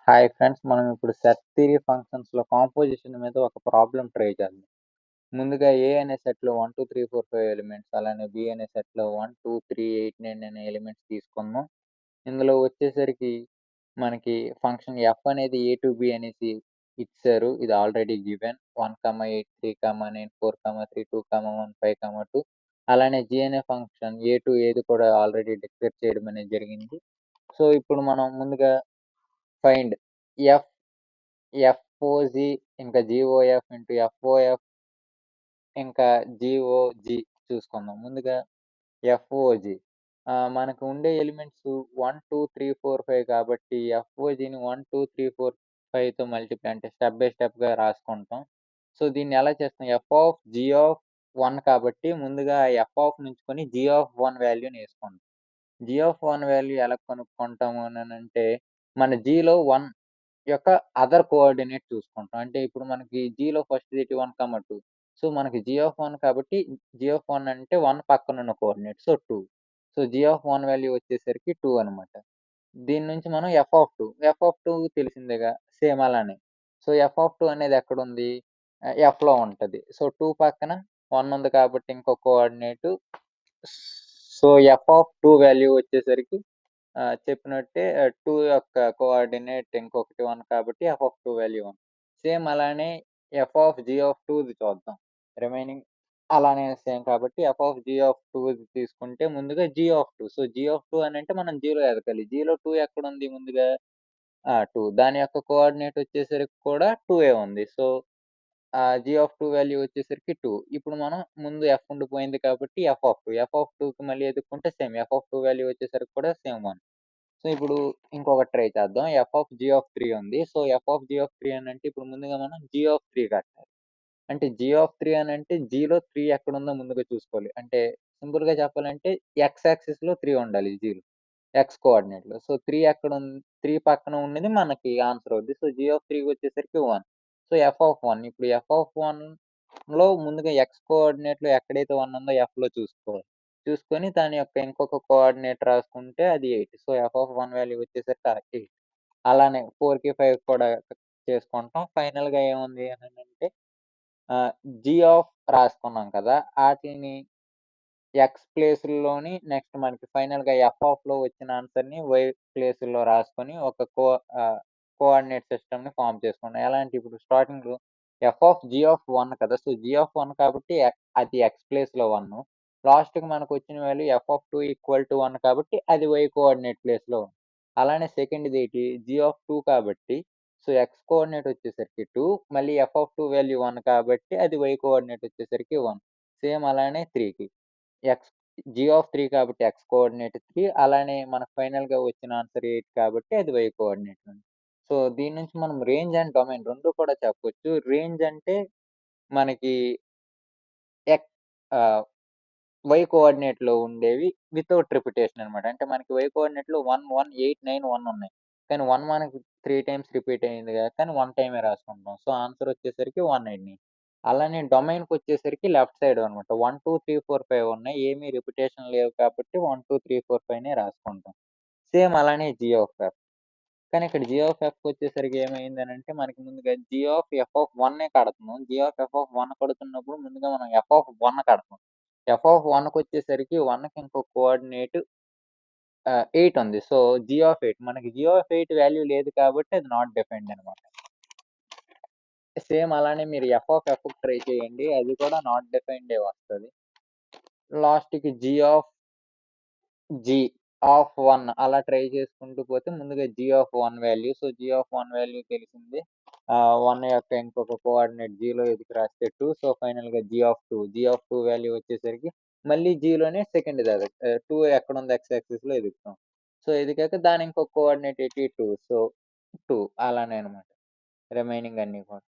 Hi friends. మనం ఇప్పుడు set theory ఫంక్షన్స్‌లో కాంపోజిషన్ మీద ఒక ప్రాబ్లమ్ ట్రై చేద్దాం. ముందుగా ఏ అనే సెట్‌లో 1, 2, 3, 4, 5 ఎలిమెంట్స్, అలానే బి అనే సెట్‌లో 1, 2, 3, 8, 9 అనే ఎలిమెంట్స్ తీసుకుందాం. ఇందులో వచ్చేసరికి మనకి ఫంక్షన్ ఎఫ్ అనేది ఏ టు బి అనేసి ఇచ్చారు. ఇది ఆల్రెడీ గివెన్ 1, 8, 3, 9, 4, 3, 2, 1, 5, 2. అలానే జి అనే ఫంక్షన్ ఏ టు ఏది కూడా ఆల్రెడీ డిక్లేర్ చేయడం అనేది జరిగింది. సో, ఇప్పుడు మనం ముందుగా ఫైండ్ ఎఫ్ ఎఫ్ఓజి ఇంకా జీఓఎఫ్ ఇంటూ ఎఫ్ఓఎఫ్ ఇంకా జీఓజి చూసుకుందాం. ముందుగా ఎఫ్ఓజి మనకు ఉండే ఎలిమెంట్స్ 1, 2, 3, 4, 5 కాబట్టి ఎఫ్ఓజిని 1, 2, 3, 4, 5తో మల్టిప్లై అంటే స్టెప్ బై స్టెప్‌గా రాసుకుంటాం. సో, దీన్ని ఎలా చేస్తాం? ఎఫ్ ఆఫ్ జి ఆఫ్ 1 కాబట్టి ముందుగా ఎఫ్ ఆఫ్ నుంచుకొని జి ఆఫ్ 1 వాల్యూని ఏసుకుంటాం. జి ఆఫ్ 1 వాల్యూ ఎలా కనుక్కుంటాము అనంటే మన జిలో 1 యొక్క అదర్ కోఆర్డినేట్ చూసుకుంటాం. అంటే ఇప్పుడు మనకి జీలో ఫస్ట్‌ది 1, 2. సో, మనకి జీ ఆఫ్ 1 కాబట్టి జీ ఆఫ్ 1 అంటే 1 పక్కనున్న coordinate. So, 2. So, G of 1 value వచ్చేసరికి 2 అనమాట. దీని నుంచి మనం ఎఫ్ ఆఫ్ 2. ఎఫ్ ఆఫ్ 2 తెలిసిందేగా సేమ్ అలానే. సో, ఎఫ్ ఆఫ్ 2 అనేది ఎక్కడుంది? ఎఫ్‌లో ఉంటది. సో, 2 పక్కన 1 ఉంది కాబట్టి ఇంకో coordinate. So, F of 2 value వచ్చేసరికి చెప్పినట్టే 2 యొక్క కోఆర్డినేట్ ఇంకొకటి 1 కాబట్టి ఎఫ్ ఆఫ్ 2 వాల్యూ 1. సేమ్ అలానే ఎఫ్ ఆఫ్ జీ ఆఫ్ 2ది చూద్దాం. రిమైనింగ్ అలానే సేమ్ కాబట్టి ఎఫ్ ఆఫ్ జీ ఆఫ్ 2ది తీసుకుంటే ముందుగా g of 2. So, G of 2 అనంటే మనం జీలో ఎతకాలి. జీలో 2 ఎక్కడుంది ముందుగా? 2. దాని యొక్క కోఆర్డినేట్ వచ్చేసరికి కూడా 2 ఉంది. సో, జీ ఆఫ్ 2 వాల్యూ వచ్చేసరికి 2. ఇప్పుడు మనం ముందు ఎఫ్ ఉండిపోయింది కాబట్టి ఎఫ్ ఆఫ్ 2. ఎఫ్ ఆఫ్ 2కి మళ్ళీ ఎతుక్కుంటే సేమ్ ఎఫ్ ఆఫ్ 2 వాల్యూ వచ్చేసరికి కూడా సేమ్ 1. సో, ఇప్పుడు ఇంకొకటి ట్రై చేద్దాం. ఎఫ్ ఆఫ్ జీ ఆఫ్ 3 ఉంది. So, F of g of 3 అనంటే ఇప్పుడు ముందుగా మనం జీ ఆఫ్ 3 కట్టాలి. అంటే జీ ఆఫ్ 3 అనంటే జీలో 3 ఎక్కడుందో ముందుగా చూసుకోవాలి. అంటే సింపుల్‌గా చెప్పాలంటే ఎక్స్ యాక్సిస్‌లో 3 ఉండాలి జీలో. ఎక్స్ కోఆర్డినేట్‌లో. సో, 3 పక్కన ఉన్నది మనకి ఆన్సర్ అవుద్ది. సో, జీ ఆఫ్ 3 వచ్చేసరికి 1. సో, ఎఫ్ ఆఫ్ 1 ఇప్పుడు ఎఫ్ ఆఫ్ 1లో ముందుగా ఎక్స్ కోఆర్డినేట్‌లో ఎక్కడైతే 1 ఉందో ఎఫ్‌లో చూసుకోవాలి. చూసుకొని దాని యొక్క ఇంకొక కోఆర్డినేట్ రాసుకుంటే అది 8. సో, ఎఫ్ ఆఫ్ 1 వాల్యూ వచ్చేసరికి 8. అలానే 4కి 5 కూడా చేసుకుంటాం. ఫైనల్‌గా ఏముంది అనంటే ఆహ్, జీ ఆఫ్ రాసుకున్నాం కదా! ఆటిల్ని ఎక్స్ ప్లేసుల్లోని నెక్స్ట్ మనకి ఫైనల్‌గా ఎఫ్ ఆఫ్‌లో వచ్చిన ఆన్సర్‌ని వై ప్లేసుల్లో రాసుకొని ఒక కోఆర్డినేట్ సిస్టమ్‌ని ఫార్మ్ చేసుకున్నాం. ఎలా అంటే ఇప్పుడు స్టార్టింగ్‌లో ఎఫ్ ఆఫ్ జీ ఆఫ్ 1 కదా! సో, జీ ఆఫ్ 1 కాబట్టి అది ఎక్స్ ప్లేస్‌లో 1. లాస్ట్‌కి మనకొచ్చిన value F of 2 equal to 1 కాబట్టి అది వై కోఆర్డినేట్ ప్లేస్‌లో ఉంది. అలానే సెకండ్‌దేటి జీ ఆఫ్ 2 కాబట్టి సో, ఎక్స్ కోఆర్డినేట్ వచ్చేసరికి 2 మళ్ళీ ఎఫ్ ఆఫ్ 2 వాల్యూ 1 కాబట్టి అది వై కోఆర్డినేట్ వచ్చేసరికి 1. సేమ్ అలానే 3కి. ఎక్స్ జీ ఆఫ్ 3 కాబట్టి ఎక్స్ కోఆర్డినేట్ 3 అలానే మనకు ఫైనల్‌గా వచ్చిన ఆన్సర్ 8 కాబట్టి అది వై కోఆర్డినేట్ ఉంది. సో, దీని నుంచి మనం రేంజ్ అండ్ డొమైన్ 2 కూడా చెప్పొచ్చు. రేంజ్ అంటే మనకి ఎక్ ఆహ్, వై కోఆర్డినేట్‌లో ఉండేవి వితౌట్ రిపిటేషన్ అనమాట. అంటే మనకి వై కోఆర్డినేట్‌లో 1, 1, 8, 9, 1 ఉన్నాయి. కానీ 1 మనకి 3 టైమ్స్ రిపీట్ అయింది కదా! కానీ 1 టైమే రాసుకుంటాం. సో, ఆన్సర్ వచ్చేసరికి 180. అలానే డొమైన్‌కొచ్చేసరికి లెఫ్ట్ సైడ్ అనమాట. 1, 2, 3, 4, 5 ఉన్నాయి. ఏమి రిపిటేషన్ లేవు కాబట్టి 1, 2, 3, 4, 5నే రాసుకుంటాం. సేమ్ అలానే జీ ఆఫ్ ఎఫ్. కానీ ఇక్కడ జీ ఆఫ్ ఎఫ్‌కొచ్చేసరికి ఏమైందనంటే మనకి ముందుగా జీ ఆఫ్ ఎఫ్ ఆఫ్ 1నే కడుతున్నాం. జీ ఆఫ్ ఎఫ్ ఆఫ్ 1 కడుతున్నప్పుడు ముందుగా మనం ఎఫ్ ఆఫ్ 1 కడతాం. ఎఫ్ ఆఫ్ 1కొచ్చేసరికి 1కి ఇంకో కోఆర్డినేట్ 8 ఉంది. సో, జీ ఆఫ్ 8 మనకి జీ ఆఫ్ 8 వాల్యూ లేదు కాబట్టి అది నాట్ డిఫైన్డ్ అనమాట. సేమ్ అలానే మీరు ఎఫ్ ఆఫ్ ఎఫ్‌కి ట్రై చేయండి. అది కూడా నాట్ డిఫైన్డే వస్తది. లాస్ట్‌కి జీ ఆఫ్ 1 అలా ట్రై చేసుకుంటూ పోతే ముందుగా g of 1 value. So, G of 1 value తెలిసింది. 1 యొక్క ఇంకొక కోఆర్డినేట్ జీలో ఎతికి రాస్తే 2. సో, ఫైనల్‌గా g of 2. G of 2 value వచ్చేసరికి మళ్ళీ జీలోనే సెకండ్‌ది అదే. 2 ఎక్కడుంది ఎక్స్ యాక్సిస్‌లో ఎతుకుతాం. సో, ఎతికాక దాని ఇంకొక కోఆర్డినేట్ ఎటి 2. సో, 2 అలానే అనమాట. రిమైనింగ్ అన్నీ కూడా.